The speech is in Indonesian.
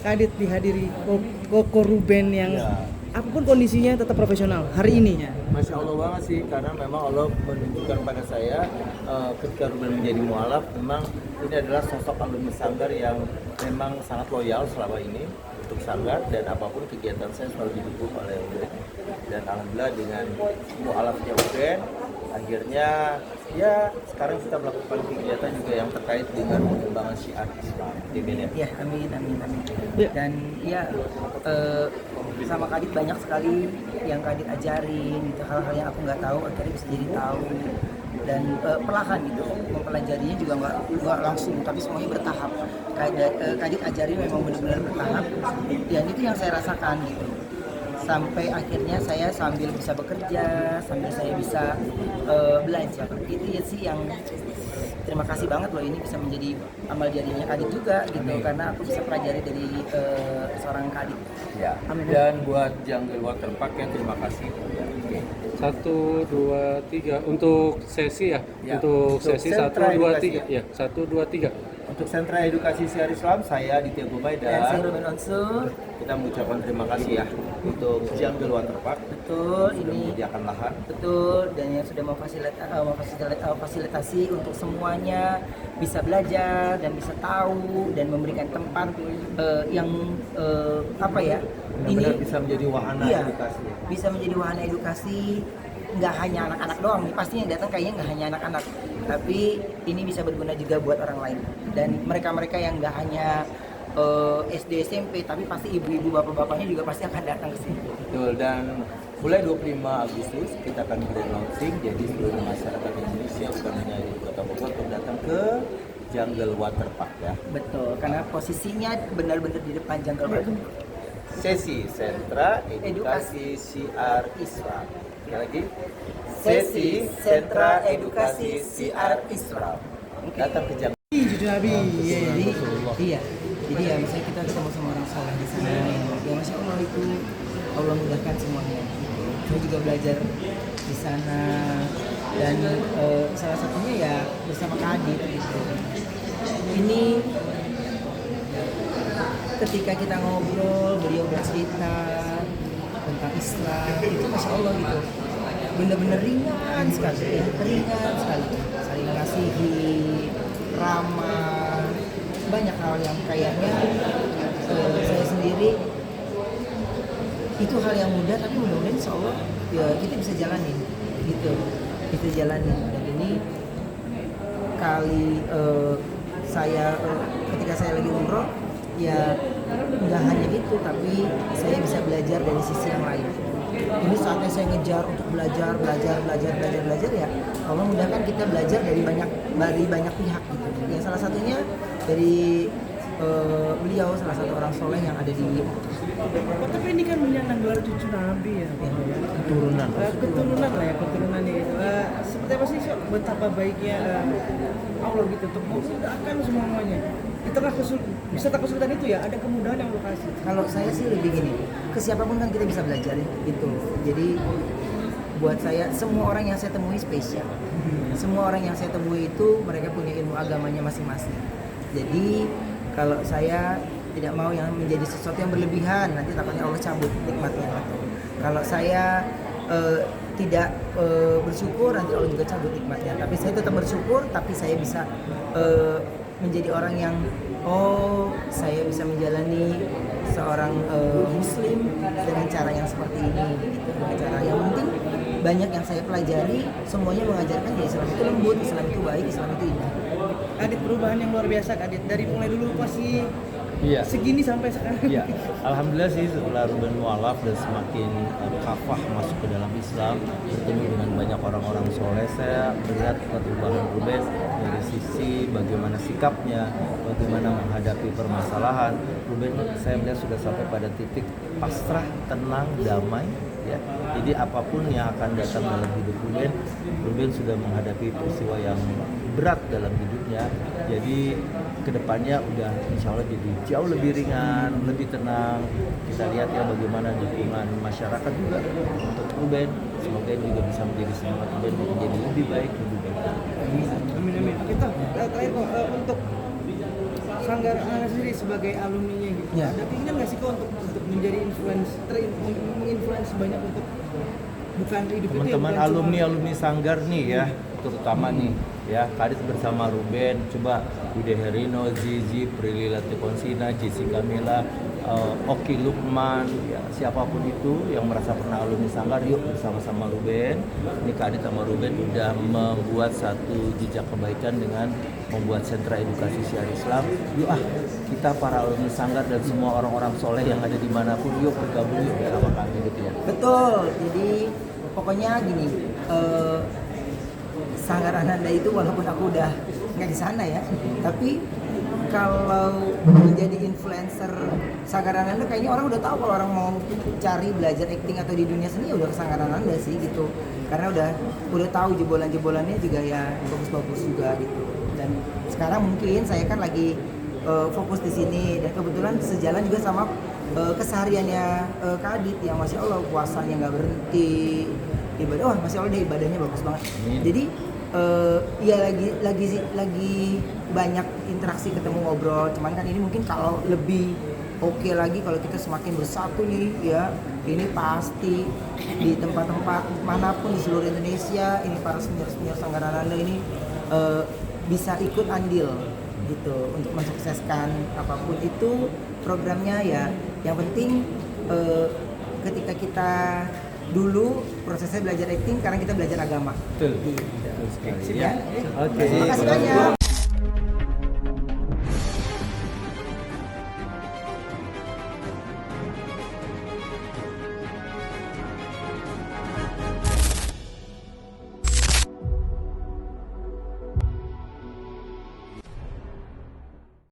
Kadit dihadiri Koko Ruben yang apapun kondisinya tetap profesional hari ini. Masya Allah banget sih, karena memang Allah menunjukkan pada saya ketika Ruben menjadi mualaf, memang ini adalah sosok alumni Sanggar yang memang sangat loyal selama ini untuk Sanggar, dan apapun kegiatan saya selalu didukung oleh Ruben. Dan alhamdulillah dengan mualafnya Ruben, akhirnya ya sekarang kita melakukan kegiatan juga yang terkait dengan pengembangan syiar Islam. Ya, amin. Ya. Dan ya sama Kadit banyak sekali yang Kadit ajarin gitu, hal-hal yang aku nggak tahu akhirnya bisa jadi tahu, dan perlahan gitu mempelajarinya juga nggak langsung, tapi semuanya bertahap. Kadit ajarin memang benar-benar bertahap, dan itu yang saya rasakan gitu, sampai akhirnya saya sambil bisa bekerja, sambil saya bisa belajar. Itu ya sih yang terima kasih banget loh, ini bisa menjadi amal jariahnya Kadit juga gitu. Karena aku bisa pelajari dari seorang Kadit. Ya. Dan buat Jungle Waterpark ya, terima kasih. Ya. 1, 2, 3 untuk sesi ya. Ya. Untuk sesi 1, sentra 2, edukasi 3 ya. 1, 2, 3. Untuk Sentra Edukasi Syiar Islam, saya Ditya Gumai Dan saya dan Ruben Onsur. kita mengucapkan terima kasih ya untuk Jungle Waterpark Betul, sudah ini menyediakan lahan. betul, dan yang sudah memfasilitasi untuk semuanya bisa belajar dan bisa tahu dan memberikan tempat yang apa ya, Benar-benar bisa menjadi wahana iya, edukasi. bisa menjadi wahana edukasi. Nggak hanya anak-anak doang nih, pasti yang datang kayaknya nggak hanya anak-anak, tapi ini bisa berguna juga buat orang lain, dan mereka-mereka yang nggak hanya SD SMP, tapi pasti ibu-ibu bapak-bapaknya juga pasti akan datang ke sini. Betul, dan mulai 25 Agustus kita akan grand launching, jadi seluruh masyarakat Indonesia bukan hanya di Kota Bogor untuk datang ke Jungle Waterpark ya. Betul, karena posisinya benar-benar di depan Jungle Park. Sesi Sentra Edukasi Syiar Islam. Sekali lagi, Sesi Sentra Edukasi Syiar Islam. Datang ke Jungle. Jujur Nabi. Jadi iya, jadi ya misalnya kita ketemu sama orang soleh di sana, ya masya Allah itu Allah mudahkan semuanya. Saya juga belajar di sana, dan salah satunya ya bersama Kadit gitu. Ini ketika kita ngobrol, beliau bercerita tentang Islam, itu masya Allah gitu, benar-benar ringan sekali, ya, ringan sekali, saling mengasihi, ramah, banyak hal yang kayaknya saya sendiri itu hal yang mudah, tapi mudah-mudahan insya Allah ya kita bisa jalanin gitu, kita jalanin. Dan ini kali saya ketika saya lagi umroh ya nggak hanya itu, tapi saya bisa belajar dari sisi yang lain. Ini saatnya saya ngejar untuk belajar ya. Allah mudahkan kita belajar dari banyak pihak gitu. Ya salah satunya dari beliau, salah satu orang soleh yang ada di Tapi ini kan menyandang gelar cucu Nabi ya. Keturunan. Keturunan lah ya, keturunan itu. Seperti apa sih betapa baiknya Allah gitu untuk memudahkan semuanya. Di tengah kesulitan itu ya ada kemudahan yang Allah kasih. Kalau saya sih lebih gini, ke siapapun kan kita bisa belajar gitu. Jadi buat saya semua orang yang saya temui spesial. Semua orang yang saya temui itu mereka punya ilmu agamanya masing-masing. Jadi kalau saya tidak mau yang menjadi sesuatu yang berlebihan, nanti takutnya Allah cabut nikmatnya. Kalau saya tidak bersyukur, nanti Allah juga cabut nikmatnya. Tapi saya tetap bersyukur, tapi saya bisa menjadi orang yang saya bisa menjalani seorang muslim dengan cara yang seperti ini gitu. Dengan cara yang penting banyak yang saya pelajari, semuanya mengajarkan ya Islam itu lembut, Islam itu baik, Islam itu indah. Kadit perubahan yang luar biasa Kadit, dari mulai dulu pasti Iya. segini sampai sekarang. Ya, alhamdulillah sih setelah Ruben mualaf dan semakin kafah masuk ke dalam Islam, bertemu dengan banyak orang-orang soleh, saya melihat perubahan Ruben dari sisi bagaimana sikapnya, bagaimana menghadapi permasalahan. Ruben saya melihat sudah sampai pada titik pasrah, tenang, damai. Ya, jadi apapun yang akan datang dalam hidup Ruben sudah menghadapi peristiwa yang berat dalam hidupnya. Jadi kedepannya udah insya Allah jadi jauh lebih ringan, lebih tenang. Kita lihat ya bagaimana dukungan masyarakat juga untuk Ruben. Semoga ini juga bisa menjadi semangat Ruben menjadi lebih baik, lebih baik. Amin. Kita terakhir kok untuk Sanggar Ananda sendiri sebagai alumninya gitu, Ya. ada keinginan nggak sih kok untuk menjadi menginfluence banyak untuk bukan hidup itu yang Teman-teman bukan cuma- alumni Sanggar nih ya, terutama nih ya, Kadit bersama Ruben, coba Bude Herino, Zizi, Prilly Latifonsina, Jessica Mila, Oki Lukman, ya, siapapun itu yang merasa pernah alumni Sanggar, yuk bersama-sama Ruben. Ini Kadit sama Ruben udah membuat satu jejak kebaikan dengan membuat sentra edukasi syiar Islam. Yuk kita para alumni Sanggar dan semua orang-orang soleh yang ada dimanapun, yuk bergabung yuk bersama kami gitu ya. Betul. Jadi pokoknya gini, Sanggar Ananda itu walaupun aku udah nggak di sana ya, tapi kalau menjadi influencer Sanggar Ananda kayaknya orang udah tahu kalau orang mau cari belajar acting atau di dunia seni ya udah ke Sanggar Ananda sih gitu. Karena udah tahu jebolan-jebolannya juga ya bagus-bagus juga gitu. Dan sekarang mungkin saya kan lagi fokus di sini dan kebetulan sejalan juga sama kesehariannya Kadit yang Masya Allah puasanya nggak berhenti, ibadah, wah Masya Allah deh ibadahnya bagus banget. Amin. Jadi ya lagi banyak interaksi, ketemu, ngobrol. Cuman kan ini mungkin kalau lebih oke lagi kalau kita semakin bersatu nih ya, ini pasti di tempat-tempat manapun di seluruh Indonesia ini para senior-senior Sanggar Ananda ini bisa ikut andil gitu untuk mensukseskan apapun itu programnya ya. Yang penting ketika kita dulu prosesnya belajar acting, sekarang kita belajar agama. Betul. Gitu. Betul sekali, Ya. ya. Oke. Terima kasih banyak.